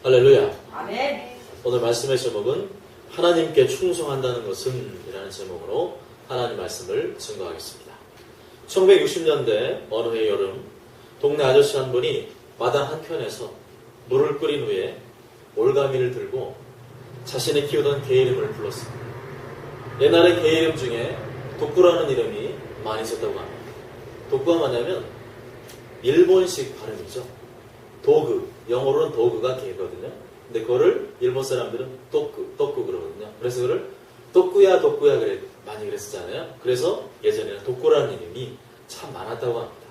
할렐루야. 아멘. 오늘 말씀의 제목은 하나님께 충성한다는 것은 이라는 제목으로 하나님 말씀을 증거하겠습니다. 1960년대 어느 해 여름 동네 아저씨 한 분이 마당 한켠에서 물을 끓인 후에 올가미를 들고 자신이 키우던 개 이름을 불렀습니다. 옛날에 개 이름 중에 독구라는 이름이 많이 있었다고 합니다. 독구가 뭐냐면 일본식 발음이죠. 도그, 영어로는 도그가 개거든요. 근데 그거를 일본 사람들은 도쿠 그러거든요. 그래서 그걸 도쿠야 많이 그랬었잖아요. 그래서 예전에는 독구라는 이름이 참 많았다고 합니다.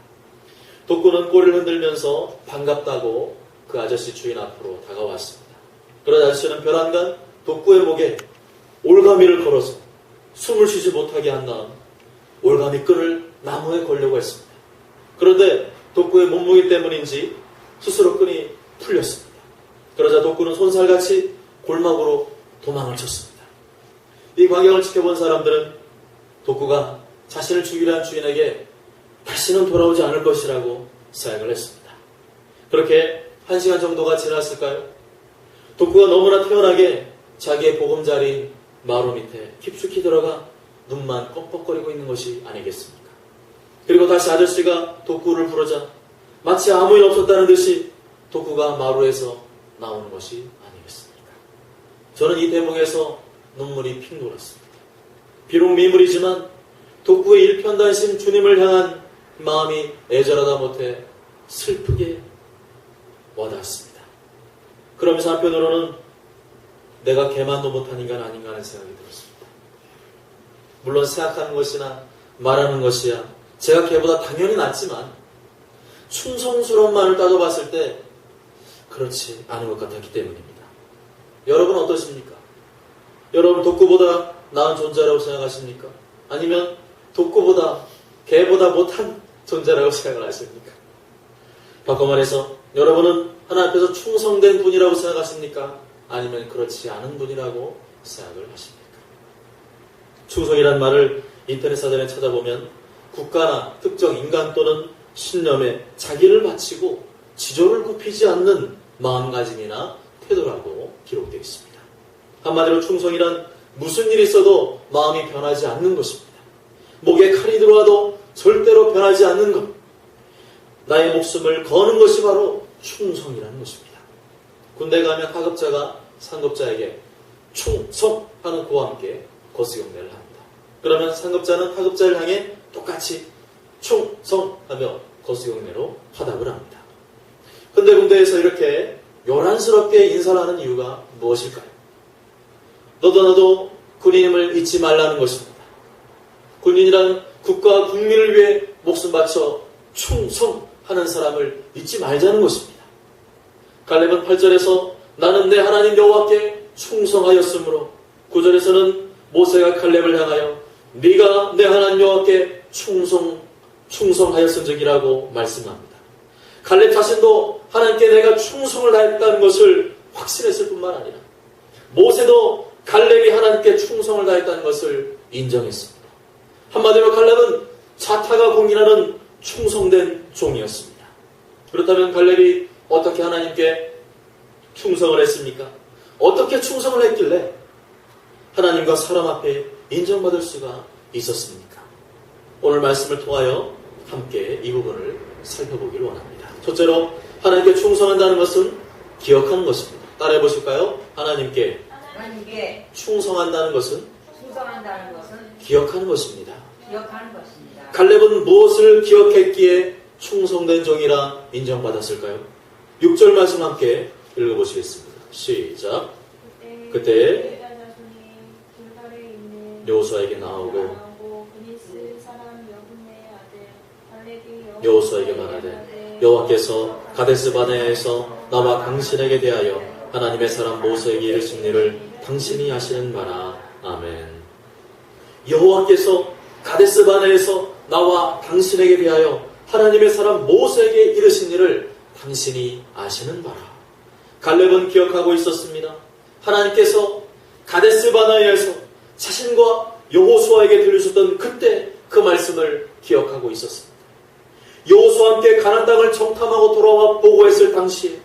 독구는 꼬리를 흔들면서 반갑다고 그 아저씨 주인 앞으로 다가왔습니다. 그런 아저씨는 벼랑간 독구의 목에 올가미를 걸어서 숨을 쉬지 못하게 한 다음 올가미 끈을 나무에 걸려고 했습니다. 그런데 독구의 몸무게 때문인지 스스로 끈이 풀렸습니다. 그러자 독구는 손살같이 골막으로 도망을 쳤습니다. 이 광경을 지켜본 사람들은 독구가 자신을 죽이려 한 주인에게 다시는 돌아오지 않을 것이라고 생각을 했습니다. 그렇게 1시간 정도가 지났을까요? 독구가 너무나 태연하게 자기의 보금자리인 마루 밑에 깊숙이 들어가 눈만 껌뻑거리고 있는 것이 아니겠습니까? 그리고 다시 아저씨가 독구를 부르자 마치 아무 일 없었다는 듯이 독구가 마루에서 나오는 것이 아니겠습니까? 저는 이 대목에서 눈물이 핑 돌았습니다. 비록 미물이지만 독구의 일편단심 주님을 향한 마음이 애절하다 못해 슬프게 와닿았습니다. 그러면서 한편으로는 내가 개만도 못한 인간 아닌가 하는 생각이 들었습니다. 물론 생각하는 것이나 말하는 것이야 제가 개보다 당연히 낫지만 충성스러움만을 따져봤을 때 그렇지 않은 것 같았기 때문입니다. 여러분은 어떠십니까? 여러분 독구보다 나은 존재라고 생각하십니까? 아니면 독구보다 개보다 못한 존재라고 생각을 하십니까? 바꿔 말해서 여러분은 하나님 앞에서 충성된 분이라고 생각하십니까? 아니면 그렇지 않은 분이라고 생각을 하십니까? 충성이란 말을 인터넷 사전에 찾아보면 국가나 특정 인간 또는 신념에 자기를 바치고 지조를 굽히지 않는 마음가짐이나 태도라고 기록되어 있습니다. 한마디로 충성이란 무슨 일이 있어도 마음이 변하지 않는 것입니다. 목에 칼이 들어와도 절대로 변하지 않는 것. 나의 목숨을 거는 것이 바로 충성이라는 것입니다. 군대 가면 하급자가 상급자에게 충성하는 고와 함께 거수경례를 합니다. 그러면 상급자는 하급자를 향해 똑같이 충성하며 거수경례로 화답을 합니다. 근데 군대에서 이렇게 요란스럽게 인사를 하는 이유가 무엇일까요? 너도 나도 군인임을 잊지 말라는 것입니다. 군인이란 국가와 국민을 위해 목숨 바쳐 충성하는 사람을 잊지 말자는 것입니다. 갈렙은 8절에서 나는 내 하나님 여호와께 충성하였으므로 9절에서는 모세가 갈렙을 향하여 네가 내 하나님 여호와께 충성하였은적이라고 말씀합니다. 갈렙 자신도 하나님께 내가 충성을 다했다는 것을 확신했을 뿐만 아니라 모세도 갈렙이 하나님께 충성을 다했다는 것을 인정했습니다. 한마디로 갈렙은 자타가 공인하는 충성된 종이었습니다. 그렇다면 갈렙이 어떻게 하나님께 충성을 했습니까? 어떻게 충성을 했길래 하나님과 사람 앞에 인정받을 수가 있었습니까? 오늘 말씀을 통하여 함께 이 부분을 살펴보기를 원합니다. 첫째로 하나님께 충성한다는 것은 기억하는 것입니다. 따라해 보실까요? 하나님께 충성한다는 것은 기억하는 것입니다. 갈렙은 무엇을 기억했기에 충성된 종이라 인정받았을까요? 6절 말씀 함께 읽어보시겠습니다. 시작. 그때 여호수아에게 나오고 여호수아에게 말하되 여호와께서 가데스 바네아에서 나와 당신에게 대하여 하나님의 사람 모세에게 이르신 일을 당신이 아시는 바라. 아멘. 여호와께서 가데스 바네아에서 나와 당신에게 대하여 하나님의 사람 모세에게 이르신 일을 당신이 아시는 바라. 갈렙은 기억하고 있었습니다. 하나님께서 가데스 바네아에서 자신과 여호수아에게 들려주셨던 그때 그 말씀을 기억하고 있었습니다. 여호수아와 함께 가나안 땅을 정탐하고 돌아와 보고했을 당시에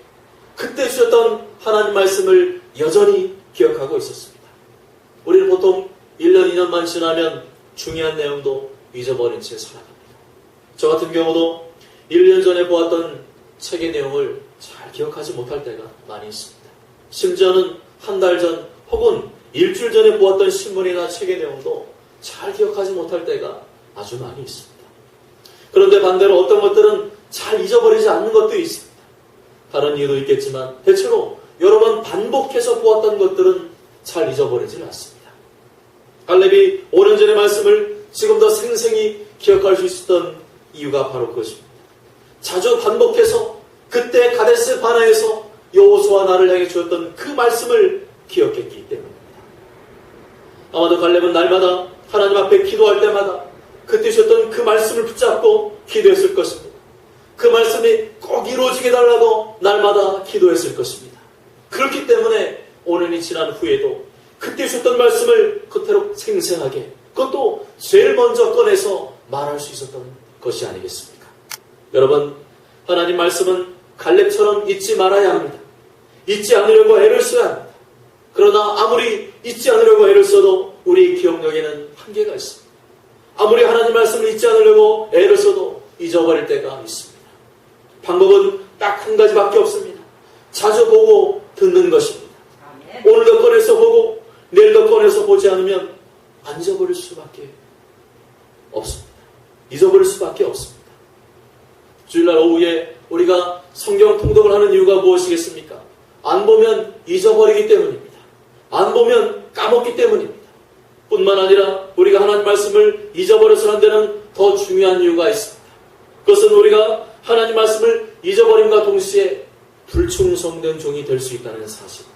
그때 주셨던 하나님 말씀을 여전히 기억하고 있었습니다. 우리는 보통 1년, 2년만 지나면 중요한 내용도 잊어버린 채 살아갑니다. 저 같은 경우도 1년 전에 보았던 책의 내용을 잘 기억하지 못할 때가 많이 있습니다. 심지어는 한 달 전 혹은 일주일 전에 보았던 신문이나 책의 내용도 잘 기억하지 못할 때가 아주 많이 있습니다. 그런데 반대로 어떤 것들은 잘 잊어버리지 않는 것도 있습니다. 다른 이유도 있겠지만 대체로 여러 번 반복해서 보았던 것들은 잘 잊어버리지 않습니다. 갈렙이 5년 전의 말씀을 지금도 생생히 기억할 수 있었던 이유가 바로 그것입니다. 자주 반복해서 그때 가데스 바네아에서 여호수아와 나를 향해 주었던 그 말씀을 기억했기 때문입니다. 아마도 갈렙은 날마다 하나님 앞에 기도할 때마다 그때 주셨던 그 말씀을 붙잡고 기도했을 것입니다. 그 말씀이 꼭 이루어지게 달라고 날마다 기도했을 것입니다. 그렇기 때문에 5년이 지난 후에도 그때 주셨던 말씀을 그대로 생생하게, 그것도 제일 먼저 꺼내서 말할 수 있었던 것이 아니겠습니까? 여러분, 하나님 말씀은 갈렙처럼 잊지 말아야 합니다. 잊지 않으려고 애를 써야 합니다. 그러나 아무리 잊지 않으려고 애를 써도 우리 기억력에는 한계가 있습니다. 아무리 하나님 말씀을 잊지 않으려고 애를 써도 잊어버릴 때가 있습니다. 방법은 딱 한 가지밖에 없습니다. 자주 보고 듣는 것입니다. 오늘도 꺼내서 보고 내일도 꺼내서 보지 않으면 안 잊어버릴 수밖에 없습니다. 잊어버릴 수밖에 없습니다. 주일날 오후에 우리가 성경 통독을 하는 이유가 무엇이겠습니까? 안 보면 잊어버리기 때문입니다. 안 보면 까먹기 때문입니다. 뿐만 아니라 우리가 하나님 말씀을 잊어버려서는 안 되는 더 중요한 이유가 있습니다. 그것은 우리가 하나님 말씀을 잊어버림과 동시에 불충성된 종이 될 수 있다는 사실입니다.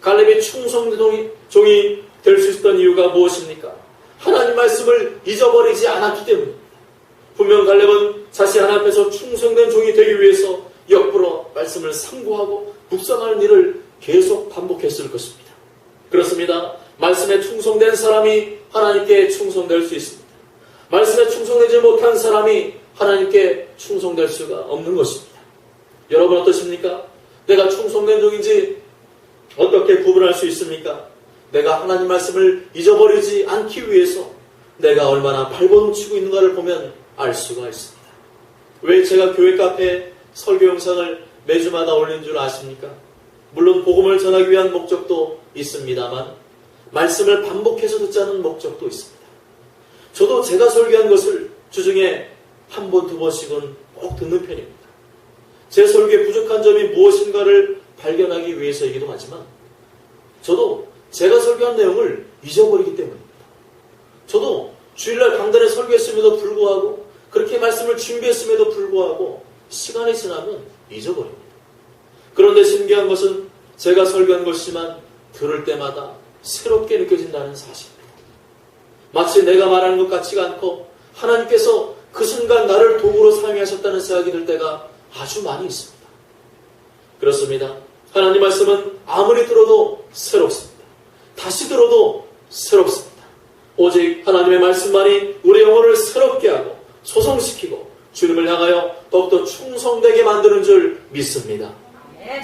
갈렙이 충성된 종이 될 수 있었던 이유가 무엇입니까? 하나님 말씀을 잊어버리지 않았기 때문입니다. 분명 갈렙은 자신 하나님 앞에서 충성된 종이 되기 위해서 역부로 말씀을 상고하고 묵상하는 일을 계속 반복했을 것입니다. 그렇습니다. 말씀에 충성된 사람이 하나님께 충성될 수 있습니다. 말씀에 충성되지 못한 사람이 하나님께 충성될 수가 없는 것입니다. 여러분 어떠십니까? 내가 충성된 종인지 어떻게 구분할 수 있습니까? 내가 하나님 말씀을 잊어버리지 않기 위해서 내가 얼마나 발버둥치고 있는가를 보면 알 수가 있습니다. 왜 제가 교회 카페에 설교 영상을 매주마다 올리는 줄 아십니까? 물론 복음을 전하기 위한 목적도 있습니다만 말씀을 반복해서 듣자는 목적도 있습니다. 저도 제가 설교한 것을 주중에 한 번, 두 번씩은 꼭 듣는 편입니다. 제 설교에 부족한 점이 무엇인가를 발견하기 위해서이기도 하지만 저도 제가 설교한 내용을 잊어버리기 때문입니다. 저도 주일날 강단에 설교했음에도 불구하고 그렇게 말씀을 준비했음에도 불구하고 시간이 지나면 잊어버립니다. 그런데 신기한 것은 제가 설교한 것이지만 들을 때마다 새롭게 느껴진다는 사실입니다. 마치 내가 말하는 것 같지가 않고 하나님께서 그 순간 나를 도구로 사용하셨다는 생각이 들 때가 아주 많이 있습니다. 그렇습니다. 하나님 말씀은 아무리 들어도 새롭습니다. 다시 들어도 새롭습니다. 오직 하나님의 말씀만이 우리 영혼을 새롭게 하고 소성시키고 주님을 향하여 더욱더 충성되게 만드는 줄 믿습니다.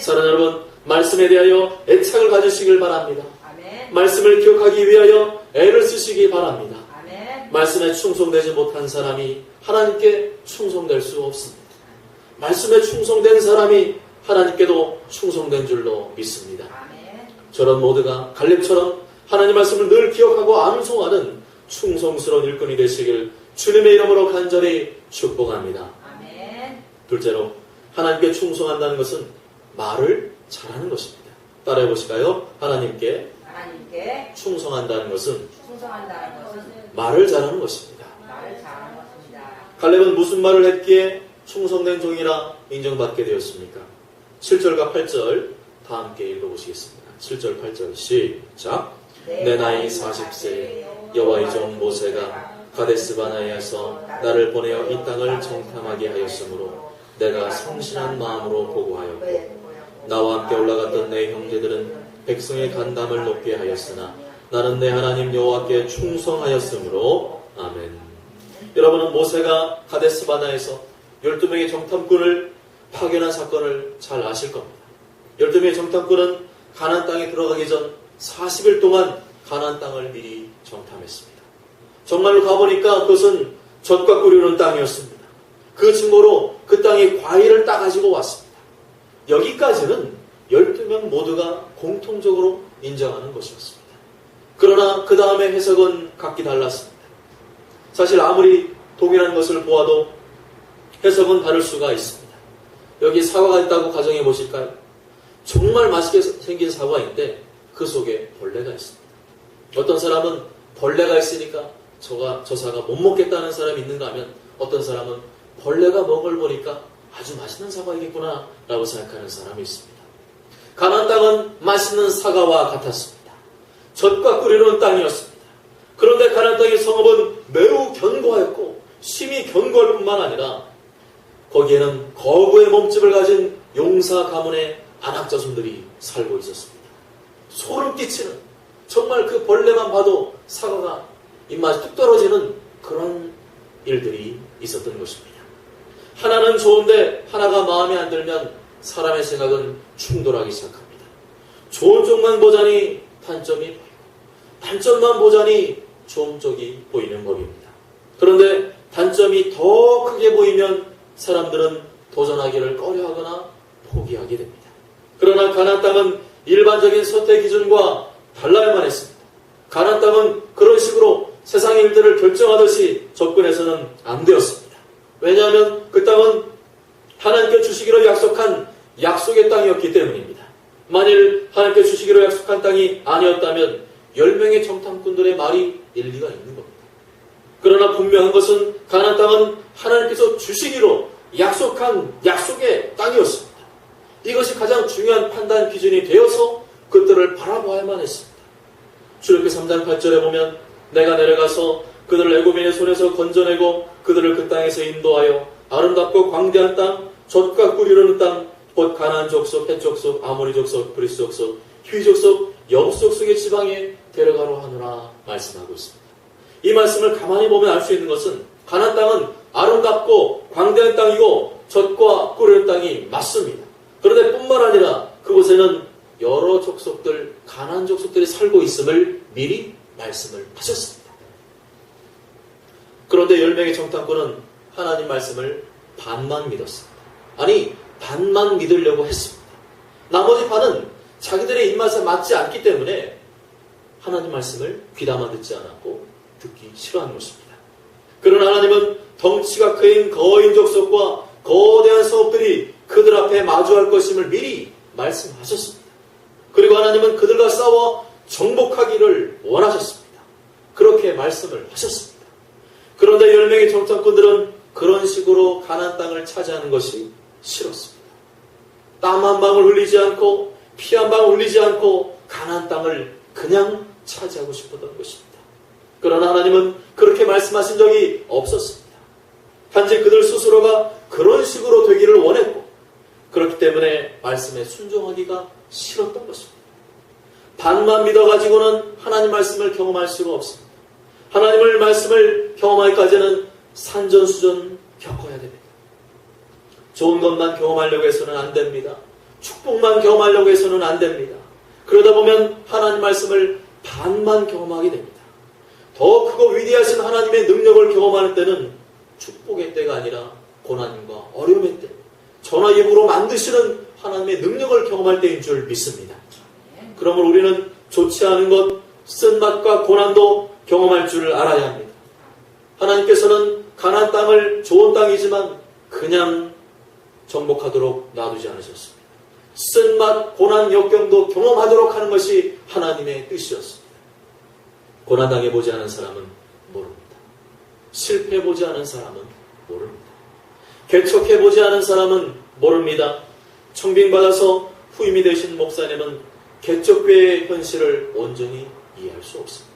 사랑하는 여러분, 말씀에 대하여 애착을 가지시길 바랍니다. 말씀을 기억하기 위하여 애를 쓰시기 바랍니다. 말씀에 충성되지 못한 사람이 하나님께 충성될 수 없습니다. 말씀에 충성된 사람이 하나님께도 충성된 줄로 믿습니다. 저런 모두가 갈렙처럼 하나님 말씀을 늘 기억하고 암송하는 충성스러운 일꾼이 되시길 주님의 이름으로 간절히 축복합니다. 둘째로, 하나님께 충성한다는 것은 말을 잘하는 것입니다. 따라해 보실까요? 하나님께 충성한다는 것은 말을 잘하는 것입니다. 갈렙은 무슨 말을 했기에 충성된 종이라 인정받게 되었습니까? 7절과 8절 다 함께 읽어보시겠습니다. 7절 8절 시작. 내 나이 40세 여호와의 종 모세가 가데스 바네아에서 나를 보내어 이 땅을 정탐하게 하였으므로 내가 성실한 마음으로 보고하였고 나와 함께 올라갔던 내 형제들은 백성의 간담을 높게 하였으나 나는 내 하나님 여호와께 충성하였으므로 아멘. 여러분은 모세가 가데스 바네아에서 12명의 정탐꾼을 파견한 사건을 잘 아실 겁니다. 12명의 정탐꾼은 가나안 땅에 들어가기 전 40일 동안 가나안 땅을 미리 정탐했습니다. 정말로 가보니까 그것은 젖과 꿀이 흐르는 땅이었습니다. 그 증거로 그 땅에 과일을 따가지고 왔습니다. 여기까지는 12명 모두가 공통적으로 인정하는 것이었습니다. 그러나 그 다음에 해석은 각기 달랐습니다. 사실 아무리 동일한 것을 보아도 해석은 다를 수가 있습니다. 여기 사과가 있다고 가정해 보실까요? 정말 맛있게 생긴 사과인데 그 속에 벌레가 있습니다. 어떤 사람은 벌레가 있으니까 저 사과 못 먹겠다는 사람이 있는가 하면 어떤 사람은 벌레가 먹은 걸 보니까 아주 맛있는 사과이겠구나 라고 생각하는 사람이 있습니다. 가나안 땅은 맛있는 사과와 같았습니다. 젖과 꿀이 흐르는 땅이었습니다. 그런데 가나안 땅의 성읍은 매우 견고했고 심히 견고할 뿐만 아니라 거기에는 거구의 몸집을 가진 용사 가문의 안악자손들이 살고 있었습니다. 소름 끼치는 정말 그 벌레만 봐도 사과가 입맛이 뚝 떨어지는 그런 일들이 있었던 것입니다. 하나는 좋은데 하나가 마음에 안 들면 사람의 생각은 충돌하기 시작합니다. 좋은 쪽만 보자니 단점이 보이고 단점만 보자니 좋은 쪽이 보이는 법입니다. 그런데 단점이 더 크게 보이면 사람들은 도전하기를 꺼려하거나 포기하게 됩니다. 그러나 가나안 땅은 일반적인 선택 기준과 달라야만 했습니다. 가나안 땅은 그런 식으로 세상의 일들을 결정하듯이 접근해서는 안 되었습니다. 왜냐하면 그 땅은 하나님께 주시기로 약속한 약속의 땅이었기 때문입니다. 만일 하나님께 주시기로 약속한 땅이 아니었다면 10명의 정탐꾼들의 말이 일리가 있는 겁니다. 그러나 분명한 것은 가나안 땅은 하나님께서 주시기로 약속한 약속의 땅이었습니다. 이것이 가장 중요한 판단 기준이 되어서 그들을 바라봐야만 했습니다. 출애굽기 3장 8절에 보면 내가 내려가서 그들을 애굽인의 손에서 건져내고 그들을 그 땅에서 인도하여 아름답고 광대한 땅, 젖과 꿀이 흐르는 땅, 곧 가나안 족속, 헷 족속, 아모리 족속, 브리스 족속, 히위 족속, 여부 족속의 지방에 데려가려 하노라 말씀하고 있습니다. 이 말씀을 가만히 보면 알 수 있는 것은 가나안 땅은 아름답고 광대한 땅이고 젖과 꿀이 흐르는 땅이 맞습니다. 그런데 뿐만 아니라 그곳에는 여러 족속들, 가나안 족속들이 살고 있음을 미리 말씀을 하셨습니다. 그런데 10명의 정탐꾼은 하나님 말씀을 반만 믿었습니다. 아니, 반만 믿으려고 했습니다. 나머지 반은 자기들의 입맛에 맞지 않기 때문에 하나님 말씀을 귀담아 듣지 않았고 듣기 싫어하는 것입니다. 그러나 하나님은 덩치가 큰 거인 족속과 거대한 성읍들이 그들 앞에 마주할 것임을 미리 말씀하셨습니다. 그리고 하나님은 그들과 싸워 정복하기를 원하셨습니다. 그렇게 말씀을 하셨습니다. 그런데 10명의 정탐꾼들은 그런 식으로 가나안 땅을 차지하는 것이 싫었습니다. 땀 한 방울 흘리지 않고 피 한 방울 흘리지 않고 가나안 땅을 그냥 차지하고 싶었던 것입니다. 그러나 하나님은 그렇게 말씀하신 적이 없었습니다. 단지 그들 스스로가 그런 식으로 되기를 원했고 그렇기 때문에 말씀에 순종하기가 싫었던 것입니다. 반만 믿어가지고는 하나님 말씀을 경험할 수가 없습니다. 하나님의 말씀을 경험하기까지는 산전수전 겪어야 됩니다. 좋은 것만 경험하려고 해서는 안 됩니다. 축복만 경험하려고 해서는 안 됩니다. 그러다 보면 하나님 말씀을 반만 경험하게 됩니다. 더 크고 위대하신 하나님의 능력을 경험하는 때는 축복의 때가 아니라 고난과 어려움의 때, 전화예물로 만드시는 하나님의 능력을 경험할 때인 줄 믿습니다. 그러므로 우리는 좋지 않은 것, 쓴맛과 고난도 경험할 줄 알아야 합니다. 하나님께서는 가나안 땅을 좋은 땅이지만 그냥 정복하도록 놔두지 않으셨습니다. 쓴맛, 고난, 역경도 경험하도록 하는 것이 하나님의 뜻이었습니다. 고난당해보지 않은 사람은 모릅니다. 실패해보지 않은 사람은 모릅니다. 개척해보지 않은 사람은 모릅니다. 청빙받아서 후임이 되신 목사님은 개척교회의 현실을 온전히 이해할 수 없습니다.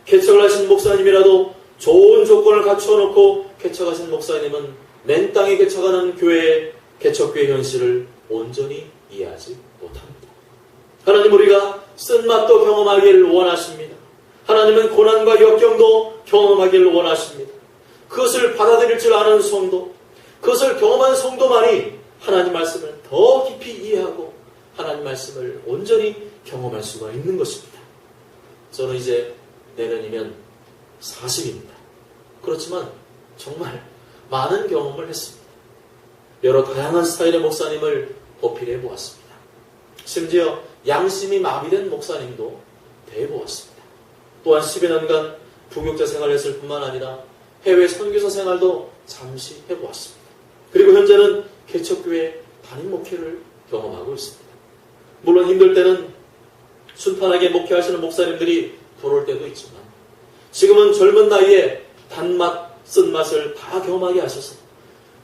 개척을 하신 목사님이라도 좋은 조건을 갖춰놓고 개척하신 목사님은 맨 땅에 개척하는 교회의 개척교회 현실을 온전히 이해하지 못합니다. 하나님 우리가 쓴맛도 경험하기를 원하십니다. 하나님은 고난과 역경도 경험하기를 원하십니다. 그것을 받아들일 줄 아는 성도, 그것을 경험한 성도만이 하나님 말씀을 더 깊이 이해하고 말씀을 온전히 경험할 수가 있는 것입니다. 저는 이제 내년이면 40입니다. 그렇지만 정말 많은 경험을 했습니다. 여러 다양한 스타일의 목사님을 보필해 보았습니다. 심지어 양심이 마비된 목사님도 대해보았습니다. 또한 10여 년간 부교육자 생활을 했을 뿐만 아니라 해외 선교사 생활도 잠시 해보았습니다. 그리고 현재는 개척교회 담임 목회를 경험하고 있습니다. 물론 힘들 때는 순탄하게 목회하시는 목사님들이 부러울 때도 있지만 지금은 젊은 나이에 단맛, 쓴맛을 다 경험하게 하셔서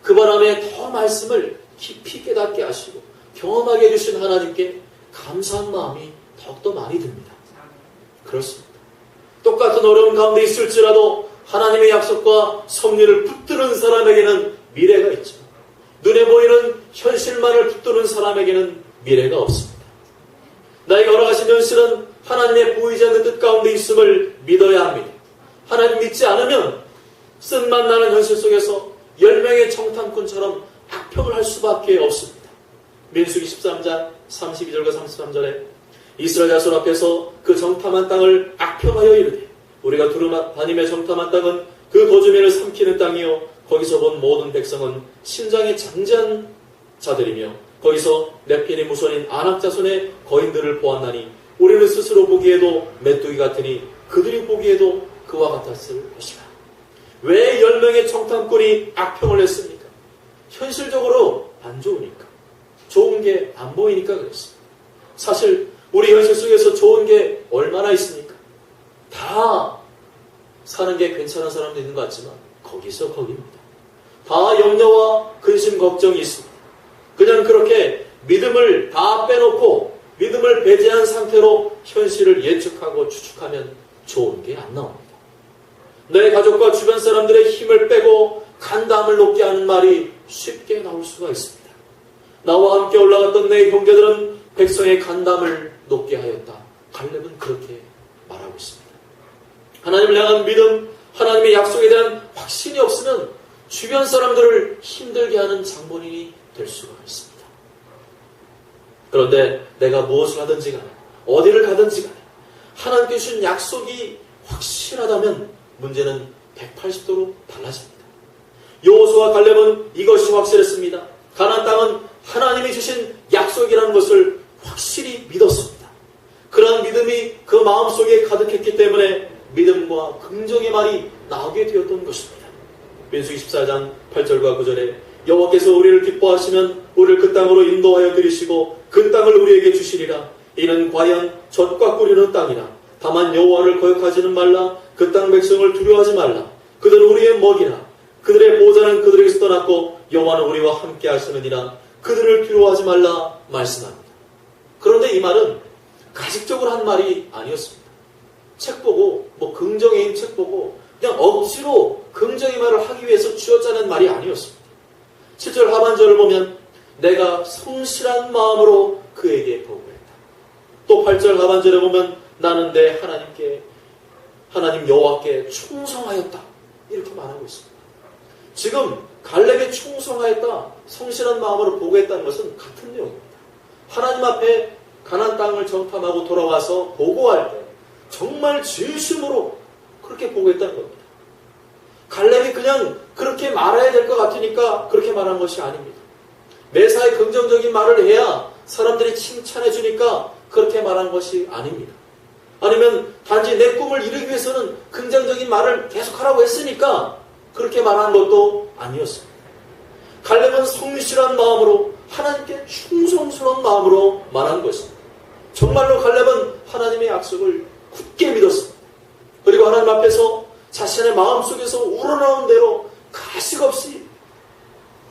그 바람에 더 말씀을 깊이 깨닫게 하시고 경험하게 해주신 하나님께 감사한 마음이 더욱더 많이 듭니다. 그렇습니다. 똑같은 어려운 가운데 있을지라도 하나님의 약속과 섭리를 붙드는 사람에게는 미래가 있죠. 눈에 보이는 현실만을 붙드는 사람에게는 미래가 없습니다. 나에게 허락하신 현실은 하나님의 보이지 않는 뜻 가운데 있음을 믿어야 합니다. 하나님 믿지 않으면 쓴맛 나는 현실 속에서 10명의 정탐꾼처럼 악평을 할 수밖에 없습니다. 민수기 13장 32절과 33절에 이스라엘 자손 앞에서 그 정탐한 땅을 악평하여 이르되 우리가 두루다니며 정탐한 땅은 그 거주민을 삼키는 땅이요 거기서 본 모든 백성은 신장이 장지한 자들이며 거기서 네피림 후손인 아낙 자손의 거인들을 보았나니 우리는 스스로 보기에도 메뚜기 같으니 그들이 보기에도 그와 같았을 것이라. 왜 10명의 정탐꾼이 악평을 했습니까? 현실적으로 안 좋으니까. 좋은 게 안 보이니까 그랬습니다. 사실 우리 현실 속에서 좋은 게 얼마나 있습니까? 다 사는 게 괜찮은 사람도 있는 것 같지만 거기서 거기입니다. 다 염려와 근심 걱정이 있습니다. 그냥 그렇게 믿음을 다 빼놓고 믿음을 배제한 상태로 현실을 예측하고 추측하면 좋은 게 안 나옵니다. 내 가족과 주변 사람들의 힘을 빼고 간담을 높게 하는 말이 쉽게 나올 수가 있습니다. 나와 함께 올라갔던 내 형제들은 백성의 간담을 높게 하였다. 갈렙은 그렇게 말하고 있습니다. 하나님을 향한 믿음, 하나님의 약속에 대한 확신이 없으면 주변 사람들을 힘들게 하는 장본인이 될 수가 있습니다. 그런데 내가 무엇을 하든지 간에 어디를 가든지 간에 하나님께 주신 약속이 확실하다면 문제는 180도로 달라집니다. 여호수아와 갈렙은 이것이 확실했습니다. 가나안 땅은 하나님이 주신 약속이라는 것을 확실히 믿었습니다. 그러한 믿음이 그 마음속에 가득했기 때문에 믿음과 긍정의 말이 나오게 되었던 것입니다. 민수기 14장 8절과 9절에 여호와께서 우리를 기뻐하시면 우리를 그 땅으로 인도하여 들이시고 그 땅을 우리에게 주시리라. 이는 과연 젖과 꿀이는 땅이라. 다만 여호와를 거역하지는 말라. 그 땅 백성을 두려워하지 말라. 그들은 우리의 먹이라. 그들의 보호자는 그들에게서 떠났고 여호와는 우리와 함께 하시느니라. 그들을 두려워하지 말라 말씀합니다. 그런데 이 말은 가식적으로 한 말이 아니었습니다. 책 보고 긍정의 힘 책 보고 그냥 억지로 긍정의 말을 하기 위해서 쥐어짜낸 말이 아니었습니다. 7절 하반절을 보면 내가 성실한 마음으로 그에게 보고했다. 또 8절 하반절에 보면 나는 내 하나님 여호와께 충성하였다. 이렇게 말하고 있습니다. 지금 갈렙에 충성하였다, 성실한 마음으로 보고했다는 것은 같은 내용입니다. 하나님 앞에 가나안 땅을 정탐하고 돌아와서 보고할 때 정말 진심으로 그렇게 보고했다는 겁니다. 갈렙이 그냥 그렇게 말해야 될 것 같으니까 그렇게 말한 것이 아닙니다. 매사에 긍정적인 말을 해야 사람들이 칭찬해 주니까 그렇게 말한 것이 아닙니다. 아니면 단지 내 꿈을 이루기 위해서는 긍정적인 말을 계속하라고 했으니까 그렇게 말한 것도 아니었습니다. 갈렙은 성실한 마음으로 하나님께 충성스러운 마음으로 말한 것입니다. 정말로 갈렙은 하나님의 약속을 굳게 믿었습니다. 그리고 하나님 앞에서 자신의 마음속에서 우러나온 대로 가식 없이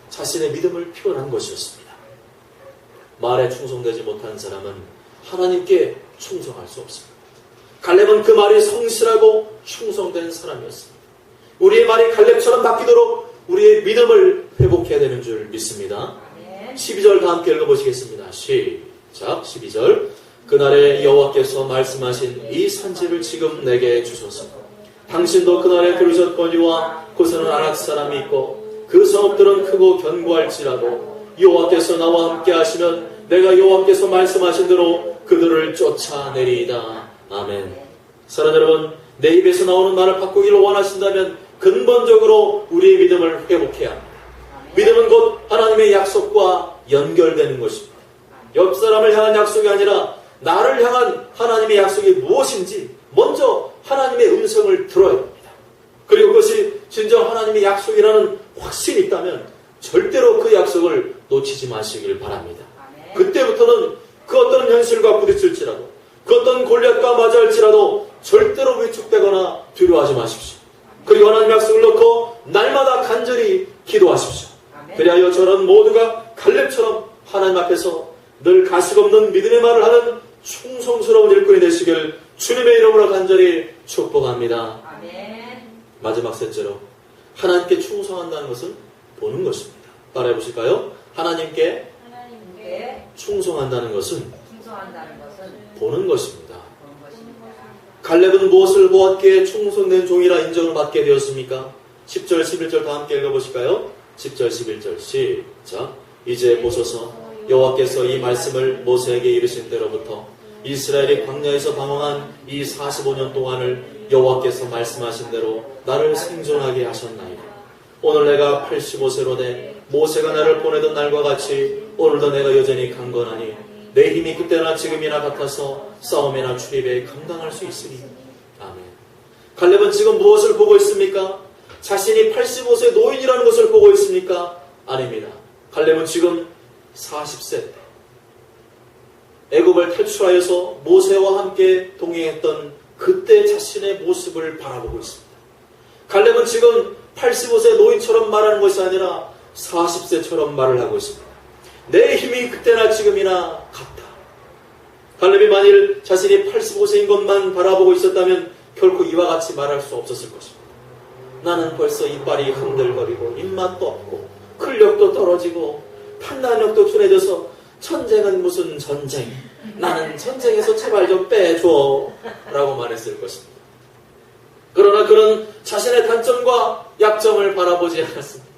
자신의 믿음을 표현한 것이었습니다. 말에 충성되지 못한 사람은 하나님께 충성할 수 없습니다. 갈렙은 그 말이 성실하고 충성된 사람이었습니다. 우리의 말이 갈렙처럼 바뀌도록 우리의 믿음을 회복해야 되는 줄 믿습니다. 12절 다 함께 읽어보시겠습니다. 시작. 12절. 그날에 여호와께서 말씀하신 이 산지를 지금 내게 주소서. 당신도 그날에 들으셨거니와 그곳에는 아낙 사람이 있고 그 성읍들은 크고 견고할지라도 여호와께서 나와 함께 하시면 내가 여호와께서 말씀하신 대로 그들을 쫓아내리이다. 아멘. 사랑하는 여러분, 내 입에서 나오는 말을 바꾸기를 원하신다면 근본적으로 우리의 믿음을 회복해야 합니다. 믿음은 곧 하나님의 약속과 연결되는 것입니다. 옆 사람을 향한 약속이 아니라 나를 향한 하나님의 약속이 무엇인지 먼저 하나님의 음성을 들어야 합니다. 그리고 그것이 진정 하나님의 약속이라는 확신이 있다면 절대로 그 약속을 놓치지 마시길 바랍니다. 그때부터는 그 어떤 현실과 부딪힐지라도 그 어떤 골리앗과 맞이할지라도 절대로 위축되거나 두려워하지 마십시오. 그리고 하나님의 약속을 놓고 날마다 간절히 기도하십시오. 그리하여 저런 모두가 갈렙처럼 하나님 앞에서 늘 가식없는 믿음의 말을 하는 충성스러운 일꾼이 되시길 주님의 이름으로 간절히 축복합니다. 아멘. 마지막 셋째로 하나님께 충성한다는 것은 보는 것입니다. 따라해 보실까요? 하나님께 충성한다는 것은 보는 것입니다. 갈렙은 무엇을 보았기에 충성된 종이라 인정을 받게 되었습니까? 10절 11절 다 함께 읽어보실까요? 10절 11절 시작. 이제 보소서 여호와께서 이 말씀을 모세에게 이르신 때로부터 이스라엘이 광야에서 방황한 이 45년 동안을 여호와께서 말씀하신 대로 나를 생존하게 하셨나이다. 오늘 내가 85세로 돼 모세가 나를 보내던 날과 같이 오늘도 내가 여전히 강건하니 내 힘이 그때나 지금이나 같아서 싸움이나 출입에 감당할 수 있으니. 아멘. 갈렙은 지금 무엇을 보고 있습니까? 자신이 85세 노인이라는 것을 보고 있습니까? 아닙니다. 갈렙은 지금 40세 때 애굽을 탈출하여서 모세와 함께 동행했던 그때 자신의 모습을 바라보고 있습니다. 갈렙은 지금 85세 노인처럼 말하는 것이 아니라 40세처럼 말을 하고 있습니다. 내 힘이 그때나 지금이나 같다. 갈렙이 만일 자신이 85세인 것만 바라보고 있었다면 결코 이와 같이 말할 수 없었을 것입니다. 나는 벌써 이빨이 흔들거리고 입맛도 없고 근력도 떨어지고 판단력도 둔해져서 전쟁은 무슨 전쟁, 나는 전쟁에서 제발 좀 빼줘 라고 말했을 것입니다. 그러나 그는 자신의 단점과 약점을 바라보지 않았습니다.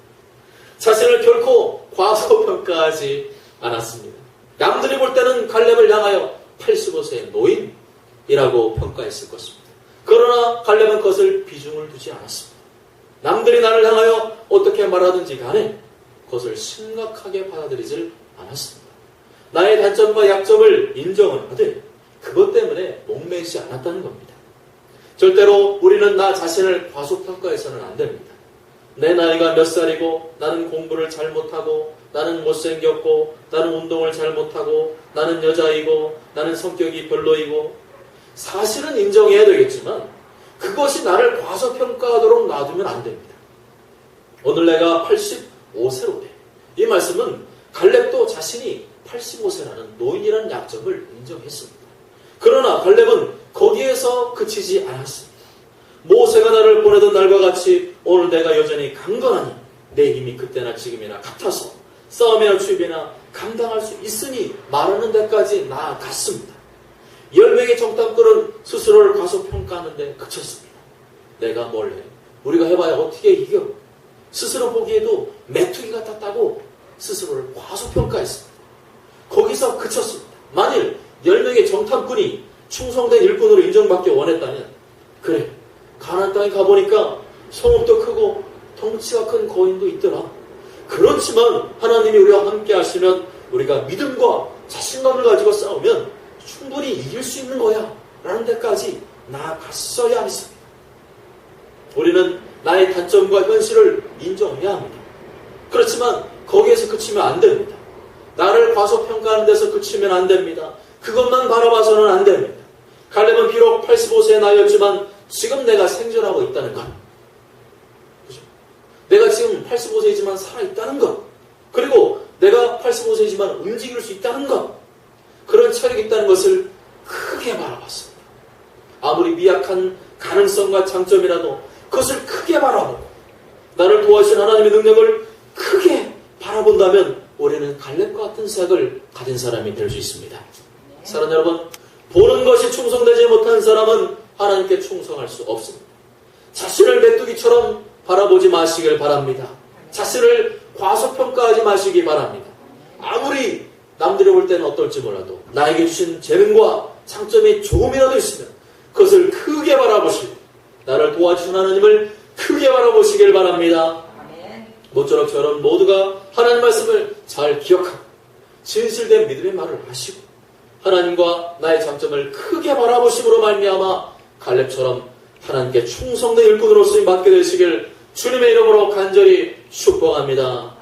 자신을 결코 과소평가하지 않았습니다. 남들이 볼 때는 갈렙을 향하여 85세의 노인이라고 평가했을 것입니다. 그러나 갈렙은 그것을 비중을 두지 않았습니다. 남들이 나를 향하여 어떻게 말하든지 간에 그것을 심각하게 받아들이질 않았습니다. 나의 단점과 약점을 인정을 하되 그것 때문에 목매이지 않았다는 겁니다. 절대로 우리는 나 자신을 과소평가해서는 안 됩니다. 내 나이가 몇 살이고 나는 공부를 잘 못하고 나는 못생겼고 나는 운동을 잘 못하고 나는 여자이고 나는 성격이 별로이고 사실은 인정해야 되겠지만 그것이 나를 과소평가하도록 놔두면 안 됩니다. 오늘 내가 85세로 돼. 이 말씀은 갈렙도 자신이 85세라는 노인이라는 약점을 인정했습니다. 그러나 갈렙은 거기에서 그치지 않았습니다. 모세가 나를 보내던 날과 같이 오늘 내가 여전히 강건하니 내 힘이 그때나 지금이나 같아서 싸움이나 출입이나 감당할 수 있으니 말하는 데까지 나아갔습니다. 10명의 정탐꾼은 스스로를 과소평가하는데 그쳤습니다. 내가 뭘 해? 우리가 해봐야 어떻게 이겨? 스스로 보기에도 메뚜기 같았다고 스스로를 과소평가했습니다. 거기서 그쳤습니다. 만일 10명의 정탐꾼이 충성된 일꾼으로 인정받기 원했다면 그래, 가나안 땅에 가보니까 성읍도 크고 덩치가 큰 거인도 있더라. 그렇지만 하나님이 우리와 함께 하시면 우리가 믿음과 자신감을 가지고 싸우면 충분히 이길 수 있는 거야 라는 데까지 나아갔어야 했습니다. 우리는 나의 단점과 현실을 인정해야 합니다. 그렇지만 거기에서 그치면 안 됩니다. 나를 과소평가하는 데서 그치면 안 됩니다. 그것만 바라봐서는 안 됩니다. 갈렙은 비록 85세의 나이였지만 지금 내가 생존하고 있다는 것, 그죠? 내가 지금 85세이지만 살아있다는 것, 그리고 내가 85세이지만 움직일 수 있다는 것, 그런 체력이 있다는 것을 크게 바라봤습니다. 아무리 미약한 가능성과 장점이라도 그것을 크게 바라보고 나를 도와주신 하나님의 능력을 크게 바라본다면 우리는 갈렙과 같은 생각을 가진 사람이 될 수 있습니다. 사랑하는 여러분, 보는 것이 충성되지 못한 사람은 하나님께 충성할 수 없습니다. 자신을 메뚜기처럼 바라보지 마시길 바랍니다. 자신을 과소평가하지 마시기 바랍니다. 아무리 남들이 볼 때는 어떨지 몰라도 나에게 주신 재능과 장점이 조금이라도 있으면 그것을 크게 바라보시고 나를 도와주신 하나님을 크게 바라보시길 바랍니다. 모쪼록 저런 모두가 하나님 말씀을 잘 기억하고 진실된 믿음의 말을 하시고 하나님과 나의 장점을 크게 바라보심으로 말미암아 갈렙처럼 하나님께 충성된 일꾼으로서 맡게 되시길 주님의 이름으로 간절히 축복합니다.